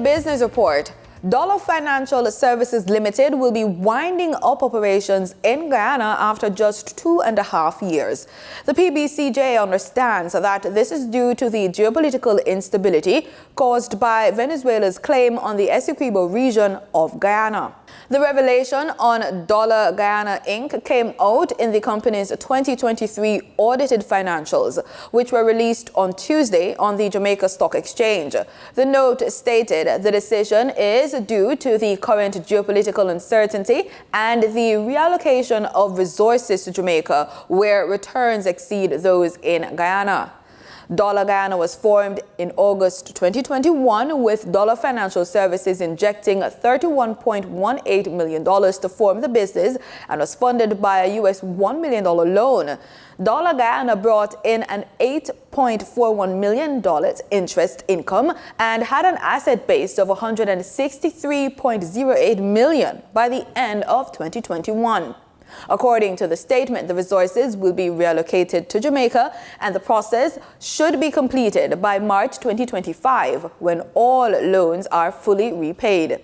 business report. Dollar Financial Services Limited will be winding up operations in Guyana after just 2.5 years. The PBCJ understands that this is due to the geopolitical instability caused by Venezuela's claim on the Essequibo region of Guyana. The revelation on Dollar Guyana Inc. came out in the company's 2023 audited financials, which were released on Tuesday on the Jamaica Stock Exchange. The note stated the decision is due to the current geopolitical uncertainty and the reallocation of resources to Jamaica, where returns exceed those in Guyana. Dollar Guyana was formed in August 2021, with Dollar Financial Services injecting $31.18 million to form the business and was funded by a US $1 million loan. Dollar Guyana brought in an $8.41 million interest income and had an asset base of $163.08 million by the end of 2021. According to the statement, the resources will be reallocated to Jamaica, and the process should be completed by March 2025, when all loans are fully repaid.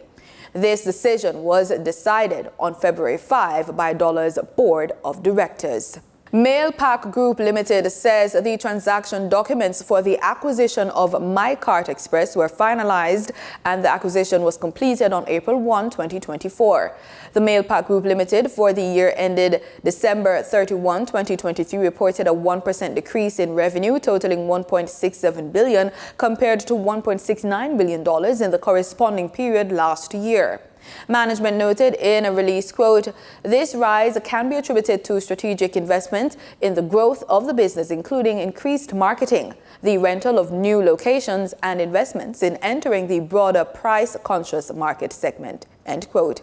This decision was decided on February 5 by Dollar's Board of Directors. Mailpak Group Limited says the transaction documents for the acquisition of Mailpak Express were finalized and the acquisition was completed on April 1, 2024. The Mailpak Group Limited for the year ended December 31, 2023 reported a 1% decrease in revenue totaling $1.67 billion compared to $1.69 billion in the corresponding period last year. Management noted in a release, quote, "This rise can be attributed to strategic investment in the growth of the business, including increased marketing, the rental of new locations, and investments in entering the broader price-conscious market segment," end quote.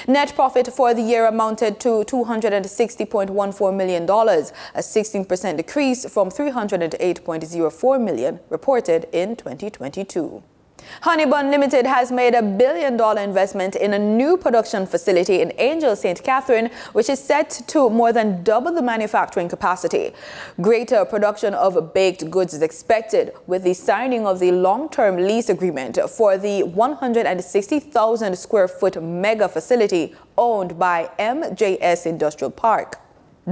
Net profit for the year amounted to $260.14 million, a 16% decrease from $308.04 million reported in 2022. Honeybun Limited has made $1 billion investment in a new production facility in Angel St. Catherine, which is set to more than double the manufacturing capacity. Greater production of baked goods is expected with the signing of the long-term lease agreement for the 160,000 square foot mega facility owned by MJS Industrial Park.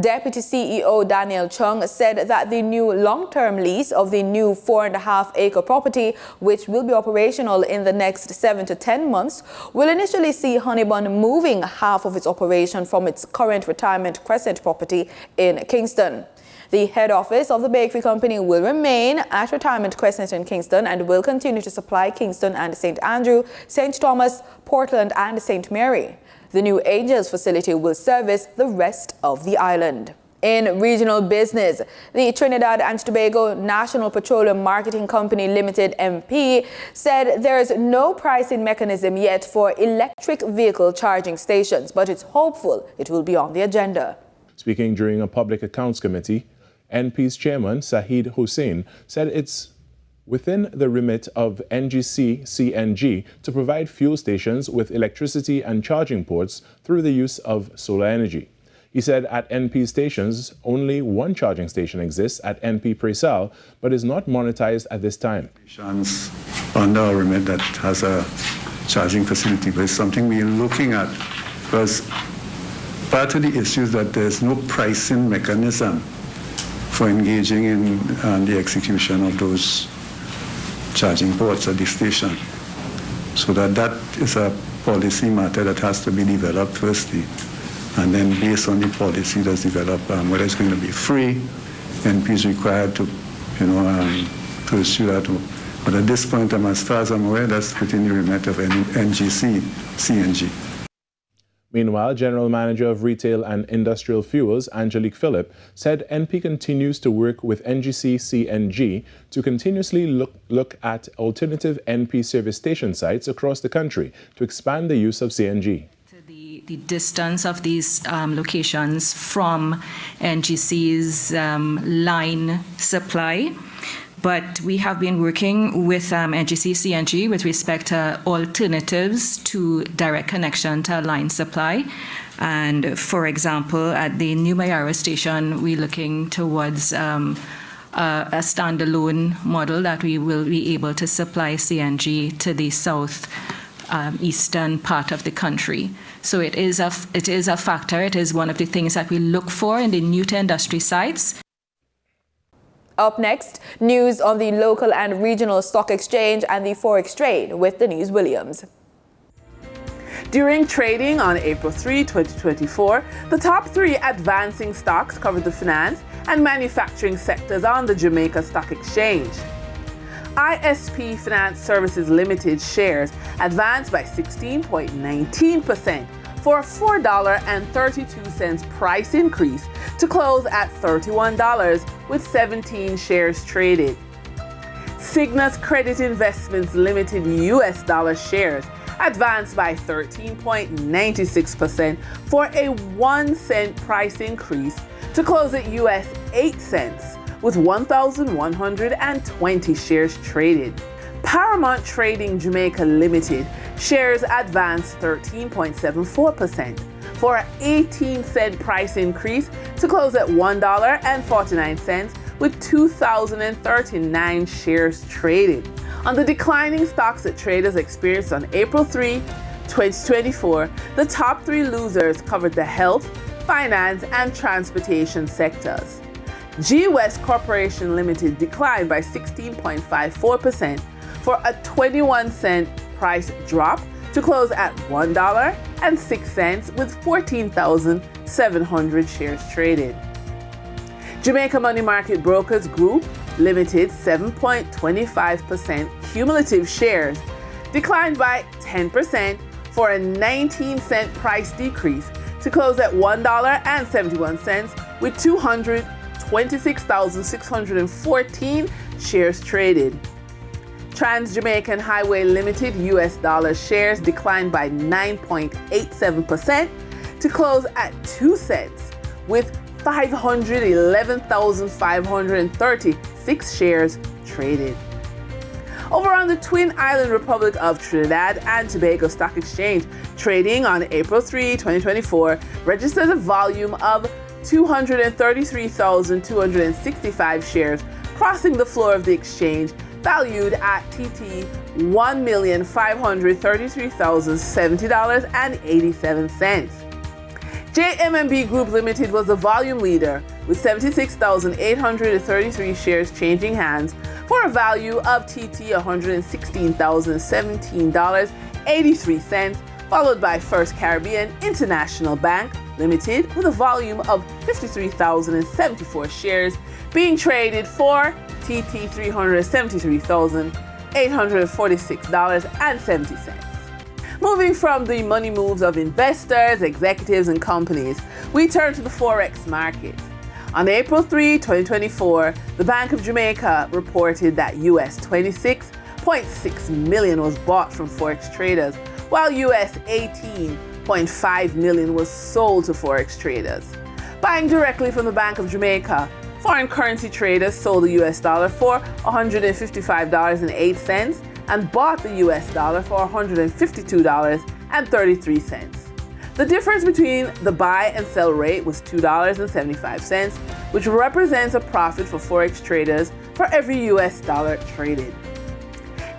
Deputy CEO Daniel Chung said that the new long-term lease of the new 4.5-acre property, which will be operational in the next 7 to 10 months, will initially see Honeybun moving half of its operation from its current Retirement Crescent property in Kingston. The head office of the bakery company will remain at Retirement Crescent in Kingston and will continue to supply Kingston and St. Andrew, St. Thomas, Portland, and St. Mary. The new Angels facility will service the rest of the island. In regional business, the Trinidad and Tobago National Petroleum Marketing Company Limited MP said there is no pricing mechanism yet for electric vehicle charging stations, but it's hopeful it will be on the agenda. Speaking during a public accounts committee, NP's chairman, Sahid Hussain, said it's within the remit of NGC CNG to provide fuel stations with electricity and charging ports through the use of solar energy. He said at NP stations, only one charging station exists at NP Presal, but is not monetized at this time. Under our remit that has a charging facility, but it's something we're looking at, because part of the issue is that there's no pricing mechanism for engaging in the execution of those charging ports at the station. So that is a policy matter that has to be developed firstly, and then based on the policy that's developed, whether it's going to be free, NP is required to, pursue that. But at this point, as far as I'm aware, that's within the remit of NGC CNG. Meanwhile, General Manager of Retail and Industrial Fuels, Angelique Phillip, said NP continues to work with NGC CNG to continuously look at alternative NP service station sites across the country to expand the use of CNG. The distance of these locations from NGC's line supply. But we have been working with NGC CNG with respect to alternatives to direct connection to line supply. And for example, at the New Mayara station, we're looking towards a standalone model that we will be able to supply CNG to the south eastern part of the country. So it is a factor. It is one of the things that we look for in the new to industry sites. Up next, news on the local and regional stock exchange and the Forex Trade with Denise Williams. During trading on April 3, 2024, the top three advancing stocks covered the finance and manufacturing sectors on the Jamaica Stock Exchange. ISP Finance Services Limited shares advanced by 16.19% for a $4.32 price increase to close at $31 with 17 shares traded. Cygnus Credit Investments Limited US dollar shares advanced by 13.96% for a 1 cent price increase to close at US 8 cents with 1,120 shares traded. Paramount Trading Jamaica Limited shares advanced 13.74% for an 18 cent price increase to close at $1.49 with 2,039 shares traded. On the declining stocks that traders experienced on April 3, 2024, the top three losers covered the health, finance, and transportation sectors. G West Corporation Limited declined by 16.54% for a 21 cent price drop to close at $1.06 with 14,700 shares traded. Jamaica Money Market Brokers Group Limited 7.25% cumulative shares declined by 10% for a 19 cent price decrease to close at $1.71 with 226,614 shares traded. Trans-Jamaican Highway Limited US dollar shares declined by 9.87% to close at 2 cents with 511,536 shares traded. Over on the Twin Island Republic of Trinidad and Tobago Stock Exchange, trading on April 3, 2024, registered a volume of 233,265 shares, crossing the floor of the exchange, valued at TT $1,533,070.87. JMMB Group Limited was the volume leader with 76,833 shares changing hands for a value of TT $116,017.83, followed by First Caribbean International Bank Limited with a volume of 53,074 shares being traded for TT $373,846.70. Moving from the money moves of investors, executives, and companies, we turn to the Forex market. On April 3, 2024, the Bank of Jamaica reported that US $26.6 million was bought from Forex traders, while US $18.5 million was sold to Forex traders. Buying directly from the Bank of Jamaica, foreign currency traders sold the US dollar for $155.08 and bought the US dollar for $152.33. The difference between the buy and sell rate was $2.75, which represents a profit for Forex traders for every US dollar traded.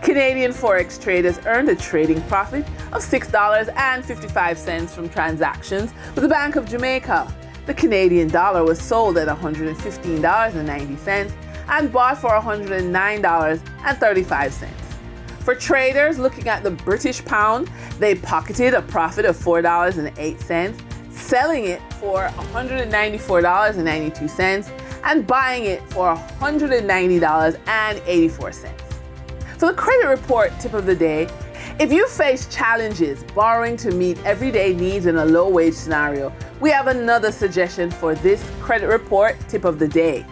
Canadian Forex traders earned a trading profit of $6.55 from transactions with the Bank of Jamaica. The Canadian dollar was sold at $115.90 and bought for $109.35. For traders looking at the British pound, they pocketed a profit of $4.08, selling it for $194.92 and buying it for $190.84. For the credit report tip of the day, if you face challenges borrowing to meet everyday needs in a low-wage scenario, we have another suggestion for this credit report tip of the day.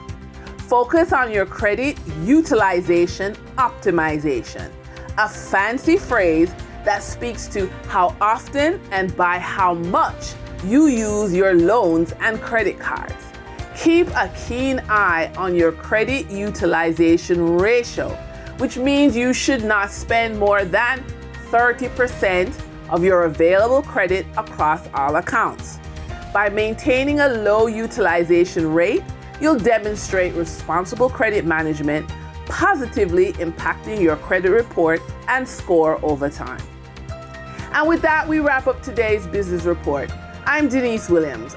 Focus on your credit utilization optimization, a fancy phrase that speaks to how often and by how much you use your loans and credit cards. Keep a keen eye on your credit utilization ratio, which means you should not spend more than 30% of your available credit across all accounts. By maintaining a low utilization rate, you'll demonstrate responsible credit management, positively impacting your credit report and score over time. And with that, we wrap up today's business report. I'm Denise Williams.